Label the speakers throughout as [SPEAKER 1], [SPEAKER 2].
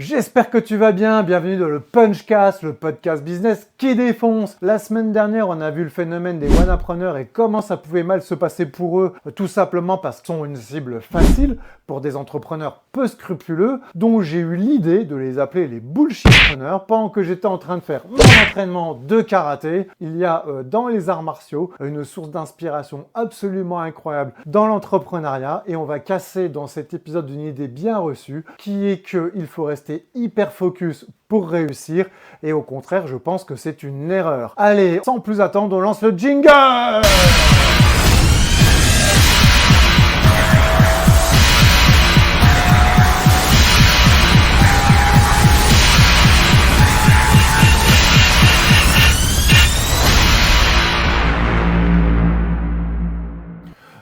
[SPEAKER 1] J'espère que tu vas bien, bienvenue dans le Punchcast, le podcast business qui défonce. La semaine dernière, on a vu le phénomène des wanapreneurs et comment ça pouvait mal se passer pour eux, tout simplement parce qu'ils sont une cible facile pour des entrepreneurs peu scrupuleux, dont j'ai eu l'idée de les appeler les bullshitpreneurs pendant que j'étais en train de faire mon entraînement de karaté. Il y a dans les arts martiaux une source d'inspiration absolument incroyable dans l'entrepreneuriat et on va casser dans cet épisode une idée bien reçue qui est qu'il faut rester hyper focus pour réussir et au contraire je pense que c'est une erreur. Allez, sans plus attendre, on lance le jingle.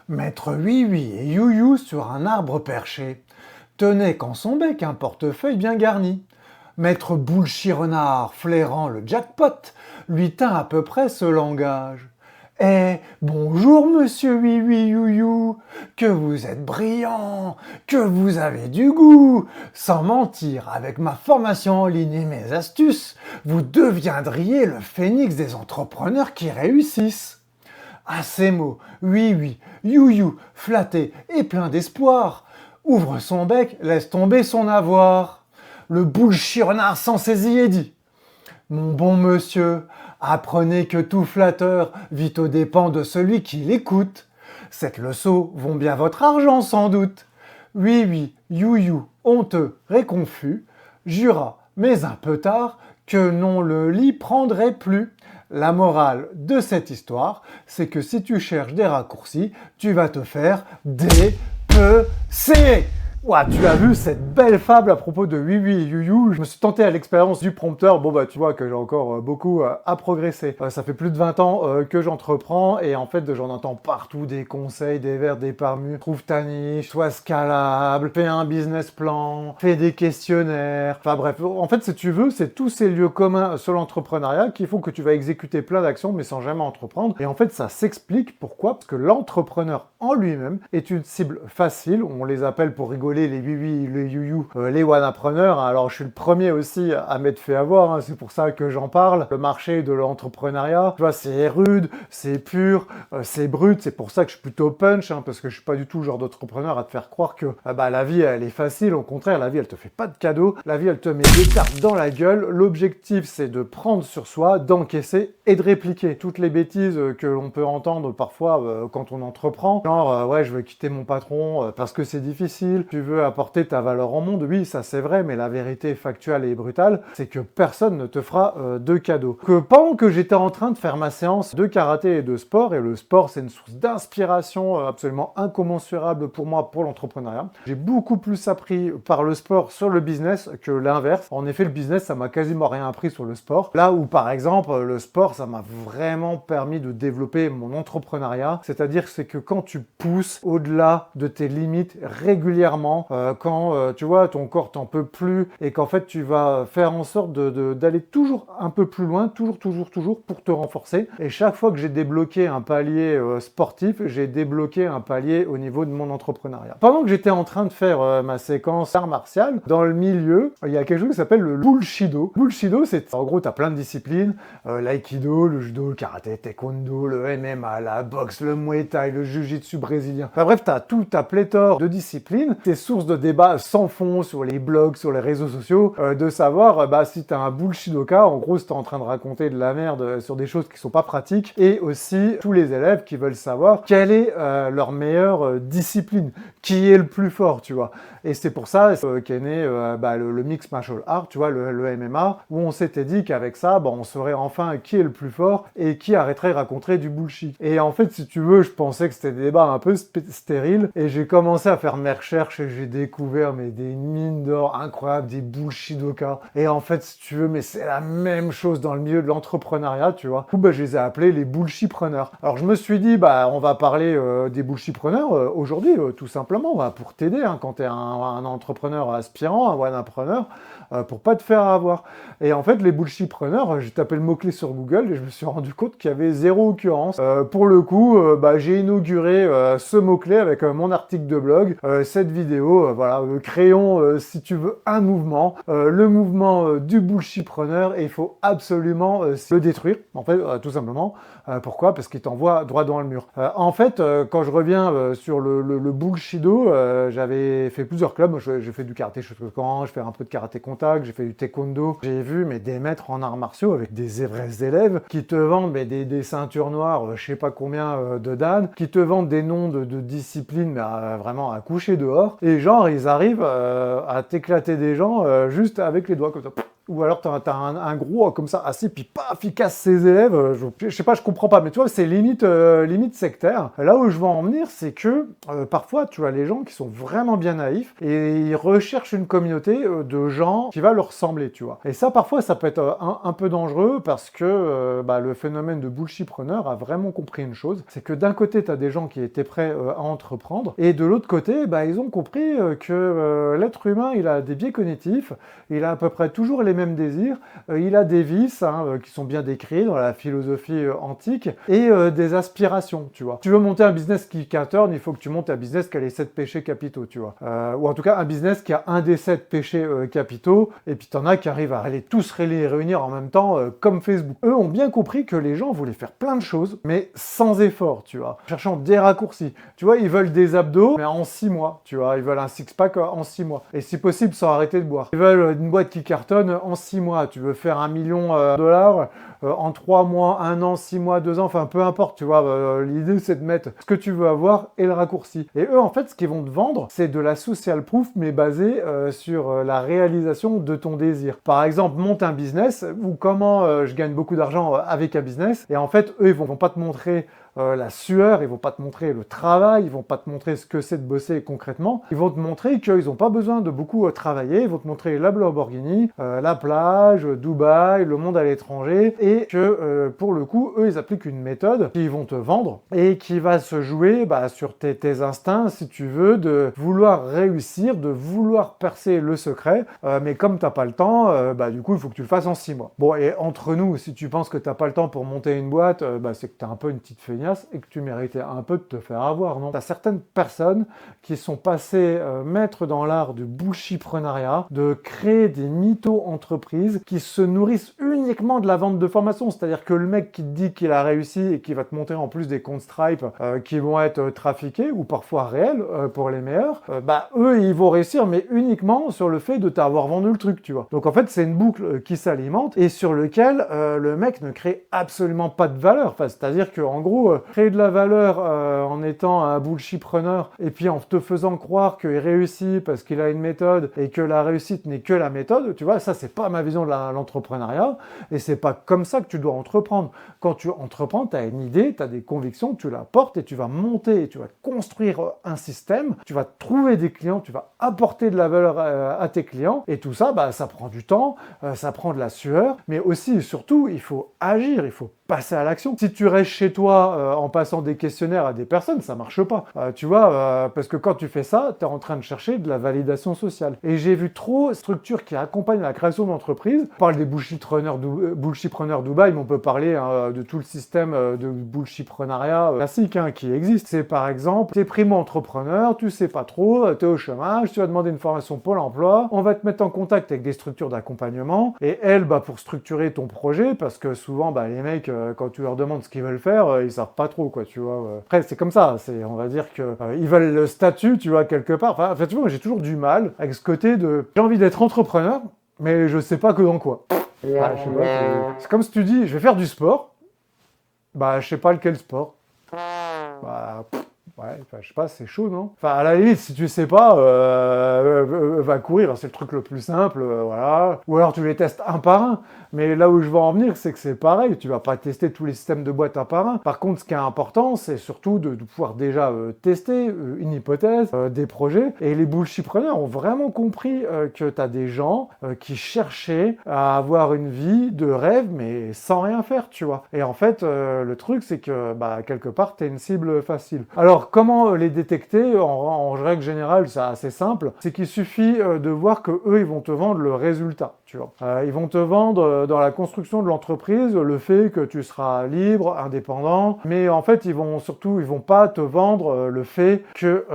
[SPEAKER 1] Maître Oui-Oui et You-You sur un arbre perché tenait qu'en son bec un portefeuille bien garni. Maître Bullshit-Renard, flairant le jackpot, lui tint à peu près ce langage. « Eh, bonjour monsieur Oui-Oui You-You, que vous êtes brillant, que vous avez du goût. Sans mentir, avec ma formation en ligne et mes astuces, vous deviendriez le phénix des entrepreneurs qui réussissent. » À ces mots, Oui-Oui, You-You, flatté et plein d'espoir, ouvre son bec, laisse tomber son avoir. Le bullshit-renard s'en saisit et dit « Mon bon monsieur, apprenez que tout flatteur vit aux dépens de celui qui l'écoute. Cette leçon vaut bien votre argent sans doute. » Oui-Oui, You-You, honteux et confus, jura, mais un peu tard, que non le lit prendrait plus. La morale de cette histoire, c'est que si tu cherches des raccourcis, tu vas te faire dépecer. Ouah, tu as vu cette belle fable à propos de Oui-Oui et You-You. Je me suis tenté à l'expérience du prompteur. Bon, tu vois que j'ai encore beaucoup à progresser. Ça fait plus de 20 ans que j'entreprends et en fait, j'en entends partout des conseils, des vers, des parmus. Trouve ta niche, sois scalable, fais un business plan, fais des questionnaires. Enfin bref, en fait, si tu veux, c'est tous ces lieux communs sur l'entrepreneuriat qui font que tu vas exécuter plein d'actions mais sans jamais entreprendre. Et en fait, ça s'explique pourquoi? Parce que l'entrepreneur en lui-même est une cible facile. On les appelle pour rigoler les Oui-Oui, les You-You, les wanapreneurs. Alors je suis le premier aussi à m'être fait avoir, hein. C'est pour ça que j'en parle. Le marché de l'entrepreneuriat, tu vois, c'est rude, c'est pur, c'est brut. C'est pour ça que je suis plutôt punch, hein, parce que je suis pas du tout le genre d'entrepreneur à te faire croire que la vie elle est facile. Au contraire, la vie elle te fait pas de cadeaux, la vie elle te met des tartes dans la gueule. L'objectif c'est de prendre sur soi, d'encaisser et de répliquer toutes les bêtises que l'on peut entendre parfois quand on entreprend. Genre ouais, je veux quitter mon patron parce que c'est difficile. Tu veux apporter ta valeur au monde, oui, ça c'est vrai, mais la vérité factuelle et brutale, c'est que personne ne te fera de cadeau. Que pendant que j'étais en train de faire ma séance de karaté et de sport, et le sport c'est une source d'inspiration absolument incommensurable pour moi, pour l'entrepreneuriat, j'ai beaucoup plus appris par le sport sur le business que l'inverse. En effet, le business, ça m'a quasiment rien appris sur le sport. Là où, par exemple, le sport, ça m'a vraiment permis de développer mon entrepreneuriat, c'est-à-dire c'est que quand tu pousses au-delà de tes limites régulièrement, quand tu vois ton corps t'en peut plus et qu'en fait tu vas faire en sorte d'aller toujours un peu plus loin, toujours pour te renforcer. Et chaque fois que j'ai débloqué un palier sportif, j'ai débloqué un palier au niveau de mon entrepreneuriat. Pendant que j'étais en train de faire ma séquence art martial, dans le milieu, il y a quelque chose qui s'appelle le Bullshido. Bullshido, c'est en gros, tu as plein de disciplines, l'aïkido, le judo, le karaté, taekwondo, le MMA, la boxe, le muay thai, le jiu-jitsu brésilien. Enfin bref, tu as tout ta pléthore de disciplines. Tes sources de débat sans fond sur les blogs, sur les réseaux sociaux, de savoir si t'as un bullshidoka, en gros si t'es en train de raconter de la merde sur des choses qui sont pas pratiques, et aussi tous les élèves qui veulent savoir quelle est leur meilleure discipline, qui est le plus fort, tu vois. Et c'est pour ça qu'est né le mix martial art, tu vois, le MMA, où on s'était dit qu'avec ça, on saurait enfin qui est le plus fort et qui arrêterait de raconter du bullshit. Et en fait, si tu veux, je pensais que c'était des débats un peu stériles, et j'ai commencé à faire mes recherches et j'ai découvert des mines d'or incroyables, des bullshidoka. Et en fait, si tu veux, mais c'est la même chose dans le milieu de l'entrepreneuriat, tu vois. Du coup, je les ai appelés les bullshitpreneurs. Alors je me suis dit, on va parler des bullshitpreneurs aujourd'hui, tout simplement, pour t'aider quand tu es un entrepreneur aspirant, un wanapreneur, pour pas te faire avoir. Et en fait, les bullshitpreneurs, j'ai tapé le mot-clé sur Google et je me suis rendu compte qu'il y avait zéro occurrence. Pour le coup, j'ai inauguré ce mot-clé avec mon article de blog, cette vidéo vidéo, voilà, créons, si tu veux, un mouvement, le mouvement du bullshitpreneur, et il faut absolument le détruire, en fait, tout simplement. Pourquoi? Parce qu'il t'envoie droit dans le mur. En fait, quand je reviens sur le bullshido, j'avais fait plusieurs clubs. J'ai fait du karaté Shotokan, j'ai fait un peu de karaté contact, j'ai fait du taekwondo. J'ai vu des maîtres en arts martiaux avec des vrais élèves qui te vendent des ceintures noires, je sais pas combien de dan, qui te vendent des noms de disciplines, mais vraiment à coucher dehors. Et genre, ils arrivent à t'éclater des gens juste avec les doigts comme ça. Ou alors t'as un gros comme ça assis, puis paf, il casse ses élèves. Je sais pas, je comprends pas, mais tu vois, c'est limite sectaire. Là où je veux en venir, c'est que parfois, tu as les gens qui sont vraiment bien naïfs et ils recherchent une communauté de gens qui va leur ressembler, tu vois. Et ça, parfois, ça peut être un peu dangereux parce que le phénomène de bullshitpreneur a vraiment compris une chose, c'est que d'un côté, tu as des gens qui étaient prêts à entreprendre, et de l'autre côté, ils ont compris que l'être humain, il a des biais cognitifs, il a à peu près toujours les mêmes désirs, il a des vices qui sont bien décrits dans la philosophie antique, et des aspirations, tu vois. Tu veux monter un business qui cartonne, il faut que tu montes un business qui a les 7 péchés capitaux, tu vois. Ou en tout cas, un business qui a un des 7 péchés capitaux, et puis t'en as qui arrivent à aller tous les réunir en même temps, comme Facebook. Eux ont bien compris que les gens voulaient faire plein de choses, mais sans effort, tu vois. Cherchant des raccourcis. Tu vois, ils veulent des abdos, mais en 6 mois, tu vois. Ils veulent un six-pack en 6 mois. Et si possible, sans arrêter de boire. Ils veulent une boîte qui cartonne en 6 mois. Tu veux faire 1 million de dollars en 3 mois, 1 an, 6 mois, 2 ans, enfin peu importe, tu vois. L'idée, c'est de mettre ce que tu veux avoir et le raccourci. Et eux, en fait, ce qu'ils vont te vendre, c'est de la social proof, mais basée sur la réalisation de ton désir. Par exemple, monte un business, ou comment je gagne beaucoup d'argent avec un business, et en fait, eux, ils vont pas te montrer la sueur, ils vont pas te montrer le travail, ils vont pas te montrer ce que c'est de bosser concrètement, ils vont te montrer qu'ils n'ont pas besoin de beaucoup travailler, ils vont te montrer la Lamborghini, la plage, Dubaï, le monde à l'étranger, et que pour le coup, eux, ils appliquent une méthode qu'ils vont te vendre et qui va se jouer sur tes instincts, si tu veux, de vouloir réussir, de vouloir percer le secret, mais comme t'as pas le temps, du coup, il faut que tu le fasses en 6 mois. Bon, et entre nous, si tu penses que t'as pas le temps pour monter une boîte, c'est que t'as un peu une petite feignasse et que tu méritais un peu de te faire avoir, non? T'as certaines personnes qui sont passées maîtres dans l'art du bullshitpreneuriat, de créer des mytho-entreprises qui se nourrissent uniquement de la vente de formation, c'est-à-dire que le mec qui te dit qu'il a réussi et qui va te monter en plus des comptes Stripe qui vont être trafiqués ou parfois réels pour les meilleurs, eux ils vont réussir mais uniquement sur le fait de t'avoir vendu le truc, tu vois. Donc en fait c'est une boucle qui s'alimente et sur lequel le mec ne crée absolument pas de valeur, c'est-à-dire que en gros créer de la valeur en étant un bullshitpreneur et puis en te faisant croire qu'il réussit parce qu'il a une méthode et que la réussite n'est que la méthode, tu vois, ça c'est pas ma vision de l'entrepreneuriat et c'est pas comme ça que tu dois entreprendre. Quand tu entreprends, tu as une idée, tu as des convictions, tu la portes et tu vas monter, et tu vas construire un système, tu vas trouver des clients, tu vas apporter de la valeur à tes clients et tout ça, ça prend du temps, ça prend de la sueur, mais aussi et surtout, il faut agir, il faut passer à l'action. Si tu restes chez toi en passant des questionnaires à des personnes, ça marche pas. Tu vois, parce que quand tu fais ça, tu es en train de chercher de la validation sociale. Et j'ai vu trop de structures qui accompagnent la création d'entreprises. On parle des bullshitpreneurs Dubaï, mais on peut parler de tout le système de bullshitpreneuriat classique qui existe. C'est par exemple, tu es primo-entrepreneur, tu sais pas trop, tu es au chômage, tu vas demander une formation Pôle emploi, on va te mettre en contact avec des structures d'accompagnement, et elles, pour structurer ton projet, parce que souvent, les mecs, quand tu leur demandes ce qu'ils veulent faire, ils savent pas trop, quoi, tu vois. Après, c'est comme ça, on va dire que ils veulent le statut, tu vois, quelque part. Enfin, tu vois, j'ai toujours du mal avec ce côté de j'ai envie d'être entrepreneur, mais je sais pas que dans quoi. Je sais pas, c'est comme si tu dis, je vais faire du sport, je sais pas lequel sport. Ouais, je sais pas, c'est chaud, non? Enfin, à la limite, si tu sais pas, va courir, c'est le truc le plus simple, voilà. Ou alors tu les testes un par un. Mais là où je veux en venir, c'est que c'est pareil, tu vas pas tester tous les systèmes de boîte un par un. Par contre, ce qui est important, c'est surtout de pouvoir déjà tester une hypothèse, des projets. Et les bullshitpreneurs ont vraiment compris que tu as des gens qui cherchaient à avoir une vie de rêve, mais sans rien faire, tu vois. Et en fait, le truc, c'est que quelque part, tu es une cible facile. Alors, comment les détecter? En règle générale, c'est assez simple. C'est qu'il suffit de voir que eux, ils vont te vendre le résultat, tu vois. Ils vont te vendre dans la construction de l'entreprise le fait que tu seras libre, indépendant, mais en fait, ils vont pas te vendre le fait que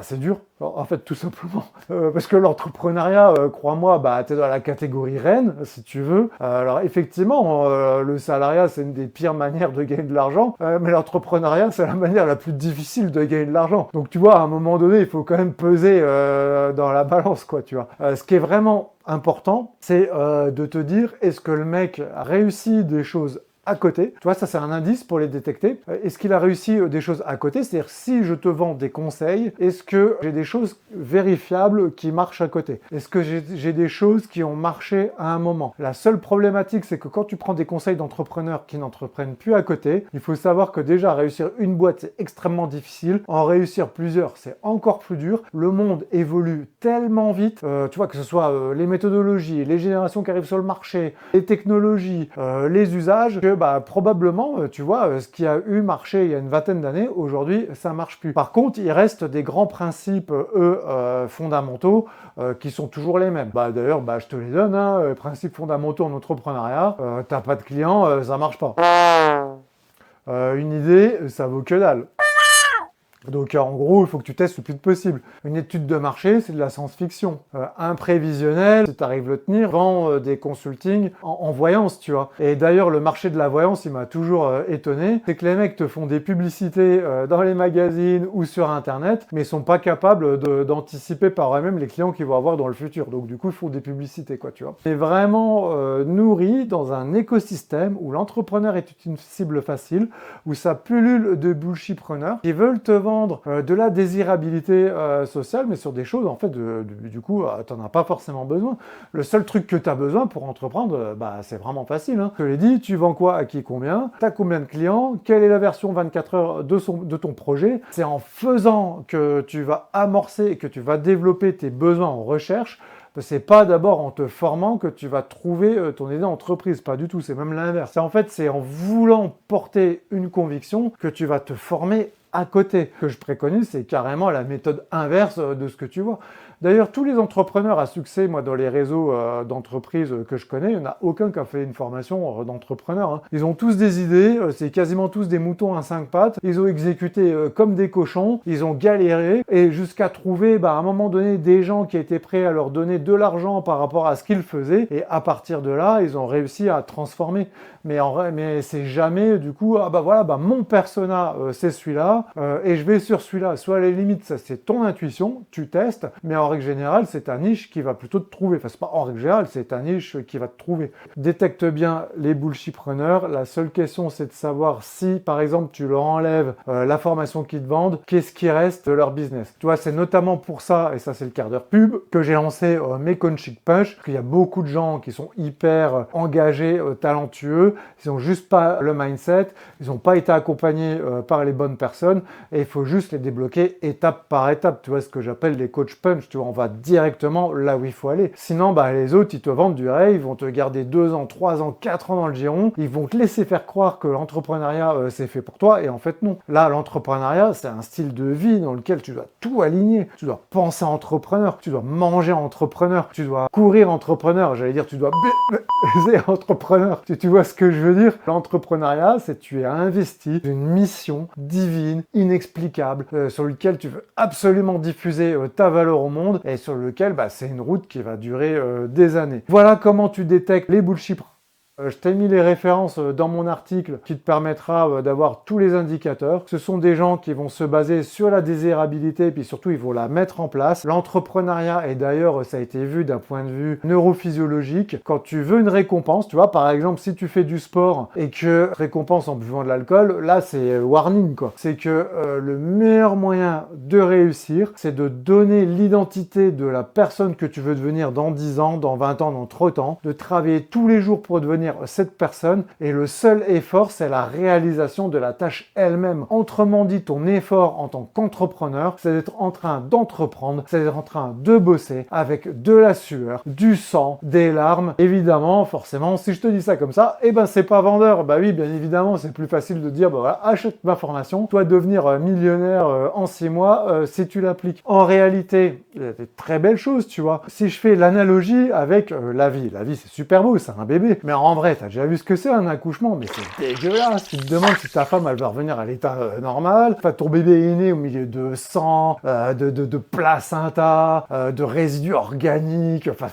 [SPEAKER 1] c'est dur. Alors, en fait, tout simplement, parce que l'entrepreneuriat, crois-moi, bah, t'es dans la catégorie reine, si tu veux. Alors effectivement, le salariat, c'est une des pires manières de gagner de l'argent, mais l'entrepreneuriat, c'est la manière la plus difficile de gagner de l'argent. Donc tu vois, à un moment donné, il faut quand même peser dans la balance, quoi, tu vois. Ce qui est vraiment important, c'est de te dire, est-ce que le mec réussit des choses à côté. Tu vois, ça c'est un indice pour les détecter. Est-ce qu'il a réussi des choses à côté? C'est-à-dire, si je te vends des conseils, est-ce que j'ai des choses vérifiables qui marchent à côté? Est-ce que j'ai des choses qui ont marché à un moment? La seule problématique, c'est que quand tu prends des conseils d'entrepreneurs qui n'entreprennent plus à côté, il faut savoir que déjà réussir une boîte, c'est extrêmement difficile. En réussir plusieurs, c'est encore plus dur. Le monde évolue tellement vite, tu vois, que ce soit les méthodologies, les générations qui arrivent sur le marché, les technologies, les usages, que bah, probablement, tu vois, ce qui a eu marché il y a une vingtaine d'années, aujourd'hui, ça marche plus. Par contre, il reste des grands principes, fondamentaux, qui sont toujours les mêmes. Bah, d'ailleurs, bah, je te les donne, hein, principes fondamentaux en entrepreneuriat, t'as pas de clients, ça marche pas. Une idée, ça vaut que dalle. Donc en gros, il faut que tu testes le plus possible. Une étude de marché, c'est de la science-fiction. Un prévisionnel, si tu arrives à le tenir, vend des consultings en voyance, tu vois. Et d'ailleurs, le marché de la voyance, il m'a toujours étonné. C'est que les mecs te font des publicités dans les magazines ou sur Internet, mais ils sont pas capables d'anticiper par eux-mêmes les clients qu'ils vont avoir dans le futur. Donc du coup, ils font des publicités, quoi, tu vois. C'est vraiment nourri dans un écosystème où l'entrepreneur est une cible facile, où ça pullule de bullshitpreneurs qui veulent te vendre de la désirabilité sociale, mais sur des choses, en fait, du coup, t'en as pas forcément besoin. Le seul truc que tu as besoin pour entreprendre, bah, c'est vraiment facile. Hein. Je te l'ai dit, tu vends quoi, à qui, combien, t'as combien de clients, quelle est la version 24 heures de ton projet. C'est en faisant que tu vas amorcer et que tu vas développer tes besoins en recherche. C'est pas d'abord en te formant que tu vas trouver ton idée d'entreprise, pas du tout, c'est même l'inverse. C'est en voulant porter une conviction que tu vas te former à côté. Ce que je préconise, c'est carrément la méthode inverse de ce que tu vois. D'ailleurs, tous les entrepreneurs à succès, moi, dans les réseaux d'entreprises que je connais, il n'y en a aucun qui a fait une formation d'entrepreneur. Hein. Ils ont tous des idées, c'est quasiment tous des moutons à 5 pattes. Ils ont exécuté comme des cochons, ils ont galéré, et jusqu'à trouver, bah, à un moment donné, des gens qui étaient prêts à leur donner de l'argent par rapport à ce qu'ils faisaient, et à partir de là, ils ont réussi à transformer. Mais c'est jamais, du coup, ah bah voilà, bah, mon persona, c'est celui-là, et je vais sur celui-là. Soit à la limite, ça c'est ton intuition, tu testes, mais en règle générale, c'est ta niche qui va plutôt te trouver. Enfin, c'est pas en règle générale, c'est ta niche qui va te trouver. Détecte bien les bullshitpreneurs. La seule question, c'est de savoir si, par exemple, tu leur enlèves la formation qu'ils te vendent, qu'est-ce qui reste de leur business. Tu vois, c'est notamment pour ça, et ça c'est le quart d'heure pub, que j'ai lancé mes Coaching Punch, parce qu'il y a beaucoup de gens qui sont hyper engagés, talentueux, ils n'ont juste pas le mindset, ils n'ont pas été accompagnés par les bonnes personnes, et il faut juste les débloquer étape par étape. Tu vois, ce que j'appelle les Coach Punch, tu vois, on va directement là où il faut aller. Sinon, bah, les autres, ils te vendent du rêve, ils vont te garder 2 ans, 3 ans, 4 ans dans le giron, ils vont te laisser faire croire que l'entrepreneuriat, c'est fait pour toi, et en fait, non. Là, l'entrepreneuriat, c'est un style de vie dans lequel tu dois tout aligner. Tu dois penser entrepreneur, tu dois manger entrepreneur, tu dois courir entrepreneur, j'allais dire, tu dois baiser entrepreneur. Tu vois ce que je veux dire? L'entrepreneuriat, c'est tu es investi d'une mission divine, inexplicable, sur lequel tu veux absolument diffuser ta valeur au monde, et sur lequel bah, c'est une route qui va durer des années. Voilà comment tu détectes les bullshit. Je t'ai mis les références dans mon article qui te permettra d'avoir tous les indicateurs. Ce sont des gens qui vont se baser sur la désirabilité et puis surtout ils vont la mettre en place. L'entrepreneuriat, et d'ailleurs ça a été vu d'un point de vue neurophysiologique, quand tu veux une récompense, tu vois, par exemple si tu fais du sport et que récompense en buvant de l'alcool, là c'est warning quoi. C'est que le meilleur moyen de réussir, c'est de donner l'identité de la personne que tu veux devenir dans 10 ans, dans 20 ans, dans 30 ans, de travailler tous les jours pour devenir cette personne, et le seul effort, c'est la réalisation de la tâche elle-même. Autrement dit, ton effort en tant qu'entrepreneur, c'est d'être en train d'entreprendre, c'est d'être en train de bosser avec de la sueur, du sang, des larmes. Évidemment, forcément, si je te dis ça comme ça, eh ben c'est pas vendeur. Bah oui, bien évidemment, c'est plus facile de dire, bah voilà, achète ma formation, toi devenir millionnaire en 6 mois si tu l'appliques. En réalité, il y a des très belles choses, tu vois. Si je fais l'analogie avec la vie c'est super beau, c'est un bébé, mais en vrai, t'as déjà vu ce que c'est un accouchement, mais c'est dégueulasse. Tu te demandes si ta femme, elle va revenir à l'état normal. Enfin, ton bébé est né au milieu de sang, de placenta, de résidus organiques. Enfin,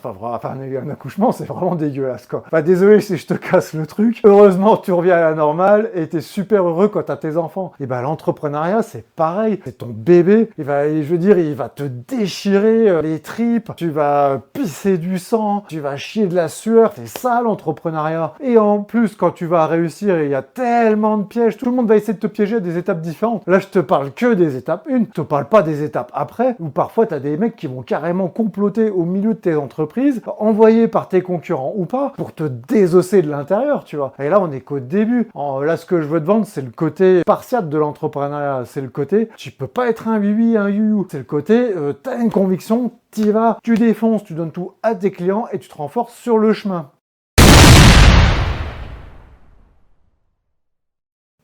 [SPEAKER 1] un accouchement, c'est vraiment dégueulasse, quoi. Enfin, désolé si je te casse le truc. Heureusement, tu reviens à la normale et t'es super heureux quand t'as tes enfants. Et ben, l'entrepreneuriat, c'est pareil. C'est ton bébé. Il va te déchirer les tripes. Tu vas pisser du sang. Tu vas chier de la sueur. C'est ça, l'entrepreneuriat. Et en plus, quand tu vas réussir, il y a tellement de pièges. Tout le monde va essayer de te piéger à des étapes différentes. Là, je te parle que des étapes 1. Je te parle pas des étapes après, où parfois, t'as des mecs qui vont carrément comploter au milieu de tes entreprises, envoyés par tes concurrents ou pas, pour te désosser de l'intérieur, tu vois. Et là, on est qu'au début. Là, ce que je veux te vendre, c'est le côté spartiate de l'entrepreneuriat. C'est le côté, tu peux pas être un oui-oui, un you-you. C'est le côté, t'as une conviction, t'y vas, tu défonces, tu donnes tout à tes clients et tu te renforces sur le chemin.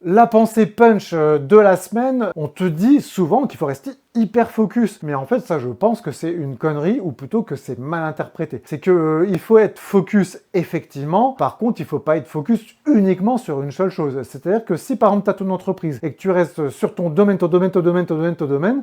[SPEAKER 1] La pensée punch de la semaine, on te dit souvent qu'il faut rester hyper focus. Mais en fait, ça, je pense que c'est une connerie, ou plutôt que c'est mal interprété. C'est que il faut être focus, effectivement. Par contre, il faut pas être focus uniquement sur une seule chose. C'est-à-dire que si, par exemple, tu as ton entreprise et que tu restes sur ton domaine,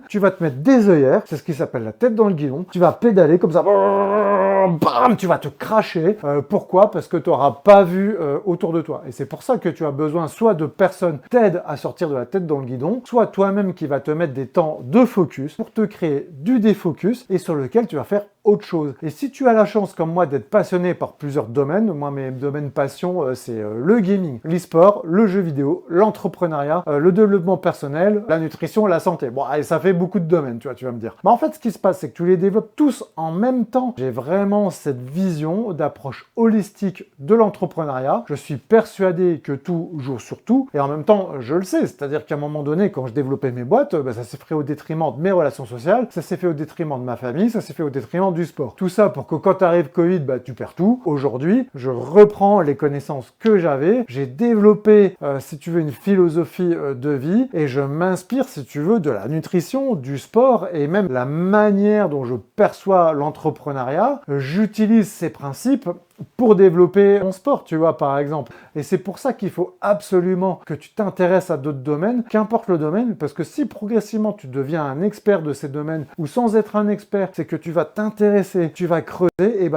[SPEAKER 1] tu vas te mettre des œillères, c'est ce qui s'appelle la tête dans le guidon. Tu vas pédaler comme ça, bam, tu vas te cracher. Pourquoi? Parce que tu n'auras pas vu autour de toi. Et c'est pour ça que tu as besoin soit de personnes qui t'aident à sortir de la tête dans le guidon, soit toi-même qui va te mettre des temps de focus pour te créer du défocus et sur lequel tu vas faire autre chose. Et si tu as la chance, comme moi, d'être passionné par plusieurs domaines, moi, mes domaines passion, c'est le gaming, l'e-sport, le jeu vidéo, l'entrepreneuriat, le développement personnel, la nutrition, la santé. Bon, et ça fait beaucoup de domaines, tu vas me dire. Mais en fait, ce qui se passe, c'est que tu les développes tous en même temps. J'ai vraiment cette vision d'approche holistique de l'entrepreneuriat. Je suis persuadé que tout joue sur tout, et en même temps, je le sais. C'est-à-dire qu'à un moment donné, quand je développais mes boîtes, ça s'est fait au détriment de mes relations sociales, ça s'est fait au détriment de ma famille, ça s'est fait au détriment du sport. Tout ça pour que quand arrive Covid, tu perds tout. Aujourd'hui, je reprends les connaissances que j'avais. J'ai développé, si tu veux, une philosophie de vie et je m'inspire, si tu veux, de la nutrition, du sport et même la manière dont je perçois l'entrepreneuriat. J'utilise ces principes pour développer mon sport, tu vois, par exemple. Et c'est pour ça qu'il faut absolument que tu t'intéresses à d'autres domaines, qu'importe le domaine, parce que si progressivement tu deviens un expert de ces domaines, ou sans être un expert, c'est que tu vas t'intéresser, tu vas creuser, et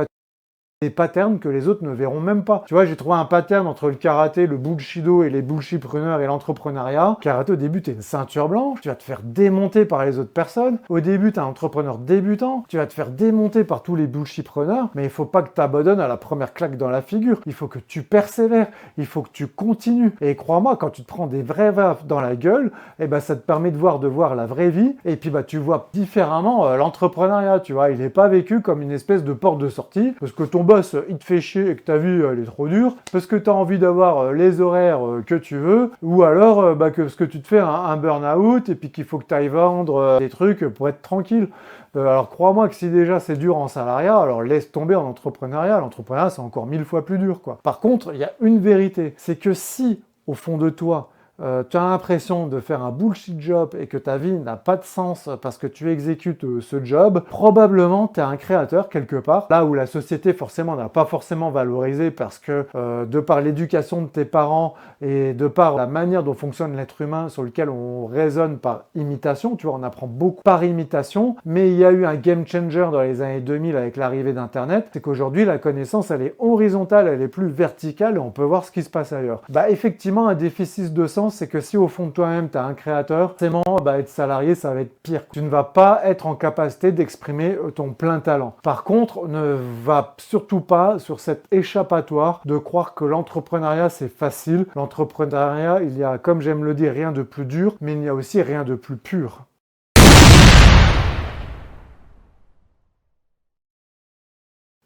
[SPEAKER 1] des patterns que les autres ne verront même pas. Tu vois, j'ai trouvé un pattern entre le karaté, le bullshido et les bullshitpreneurs et l'entrepreneuriat. Karaté, au début, t'es une ceinture blanche, tu vas te faire démonter par les autres personnes. Au début, t'es un entrepreneur débutant, tu vas te faire démonter par tous les bullshitpreneurs, mais il faut pas que t'abandonnes à la première claque dans la figure. Il faut que tu persévères, il faut que tu continues. Et crois-moi, quand tu te prends des vrais baffes dans la gueule, ça te permet de voir la vraie vie, et puis tu vois différemment l'entrepreneuriat, tu vois. Il n'est pas vécu comme une espèce de porte de sortie, parce que ton il te fait chier et que ta vie elle est trop dure, parce que tu as envie d'avoir les horaires que tu veux, ou alors parce que tu te fais un burn-out et puis qu'il faut que tu ailles vendre des trucs pour être tranquille. Alors crois-moi que si déjà c'est dur en salariat, alors laisse tomber en entrepreneuriat. L'entrepreneuriat c'est encore 1000 fois plus dur, quoi. Par contre, il y a une vérité, c'est que si au fond de toi, tu as l'impression de faire un bullshit job et que ta vie n'a pas de sens parce que tu exécutes ce job, probablement tu es un créateur quelque part, là où la société forcément n'a pas forcément valorisé parce que de par l'éducation de tes parents et de par la manière dont fonctionne l'être humain sur lequel on raisonne par imitation, tu vois, on apprend beaucoup par imitation, mais il y a eu un game changer dans les années 2000 avec l'arrivée d'Internet, c'est qu'aujourd'hui la connaissance elle est horizontale, elle est plus verticale et on peut voir ce qui se passe ailleurs. Effectivement, un déficit de sens, c'est que si au fond de toi-même tu as un créateur, forcément être salarié ça va être pire. Tu ne vas pas être en capacité d'exprimer ton plein talent. Par contre, ne va surtout pas sur cet échappatoire de croire que l'entrepreneuriat c'est facile. L'entrepreneuriat, il y a, comme j'aime le dire, rien de plus dur, mais il n'y a aussi rien de plus pur.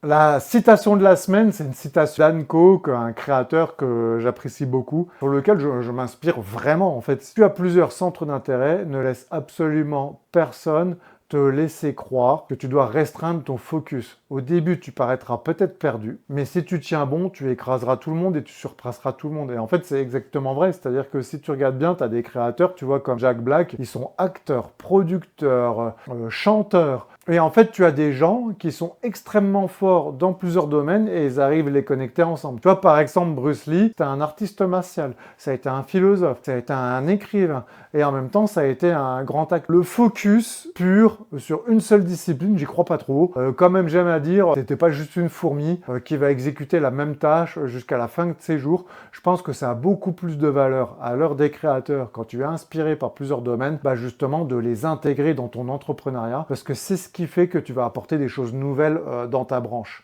[SPEAKER 1] La citation de la semaine, c'est une citation d'Anko, un créateur que j'apprécie beaucoup, sur lequel je m'inspire vraiment en fait. Si tu as plusieurs centres d'intérêt, ne laisse absolument personne te laisser croire que tu dois restreindre ton focus. Au début, tu paraîtras peut-être perdu, mais si tu tiens bon, tu écraseras tout le monde et tu surpasseras tout le monde. Et en fait, c'est exactement vrai. C'est-à-dire que si tu regardes bien, tu as des créateurs, tu vois, comme Jack Black, ils sont acteurs, producteurs, chanteurs. Et en fait, tu as des gens qui sont extrêmement forts dans plusieurs domaines et ils arrivent à les connecter ensemble. Tu vois, par exemple, Bruce Lee, c'est un artiste martial, ça a été un philosophe, ça a été un écrivain et en même temps, ça a été un grand acteur. Le focus pur sur une seule discipline, j'y crois pas trop. Quand même, j'aime à dire, c'était pas juste une fourmi qui va exécuter la même tâche jusqu'à la fin de ses jours. Je pense que ça a beaucoup plus de valeur à l'heure des créateurs quand tu es inspiré par plusieurs domaines, bah justement de les intégrer dans ton entrepreneuriat parce que c'est ce qui fait que tu vas apporter des choses nouvelles dans ta branche.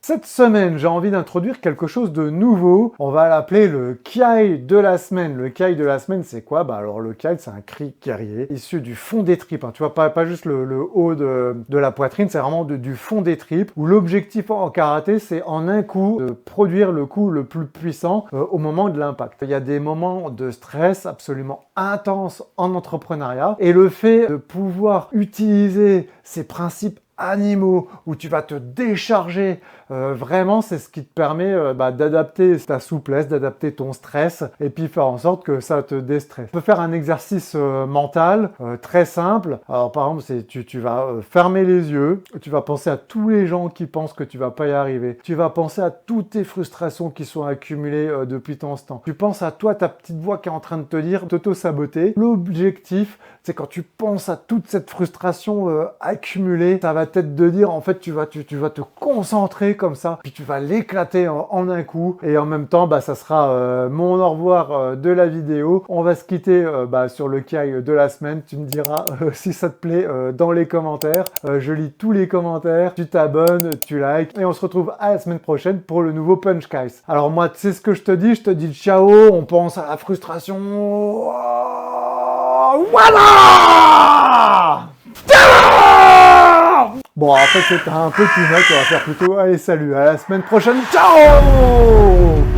[SPEAKER 1] Cette semaine, j'ai envie d'introduire quelque chose de nouveau. On va l'appeler le Kiai de la semaine. Le Kiai de la semaine, c'est quoi? Bah alors le Kiai, c'est un cri guerrier issu du fond des tripes. Hein. Tu vois, pas juste le haut de la poitrine, c'est vraiment du fond des tripes. Où l'objectif en karaté, c'est en un coup de produire le coup le plus puissant au moment de l'impact. Il y a des moments de stress absolument intenses en entrepreneuriat. Et le fait de pouvoir utiliser ces principes animaux où tu vas te décharger, vraiment c'est ce qui te permet d'adapter ta souplesse, d'adapter ton stress et puis faire en sorte que ça te déstresse. Tu peux faire un exercice mental très simple. Alors par exemple, tu vas fermer les yeux, tu vas penser à tous les gens qui pensent que tu vas pas y arriver. Tu vas penser à toutes tes frustrations qui sont accumulées depuis ton temps. Tu penses à toi, ta petite voix qui est en train de te dire t'auto-saboter. L'objectif, c'est quand tu penses à toute cette frustration accumulée, ça va peut-être de dire en fait tu vas te concentrer comme ça, puis tu vas l'éclater en un coup et en même temps ça sera mon au revoir de la vidéo. On va se quitter sur le Kiai de la semaine. Tu me diras si ça te plaît dans les commentaires. Je lis tous les commentaires, tu t'abonnes, tu likes et on se retrouve à la semaine prochaine pour le nouveau Punch Kiai. Alors moi tu sais ce que je te dis ciao, on pense à la frustration. Voilà. Bon, en fait, c'était un peu plus net, on va faire plutôt allez, salut, à la semaine prochaine, ciao!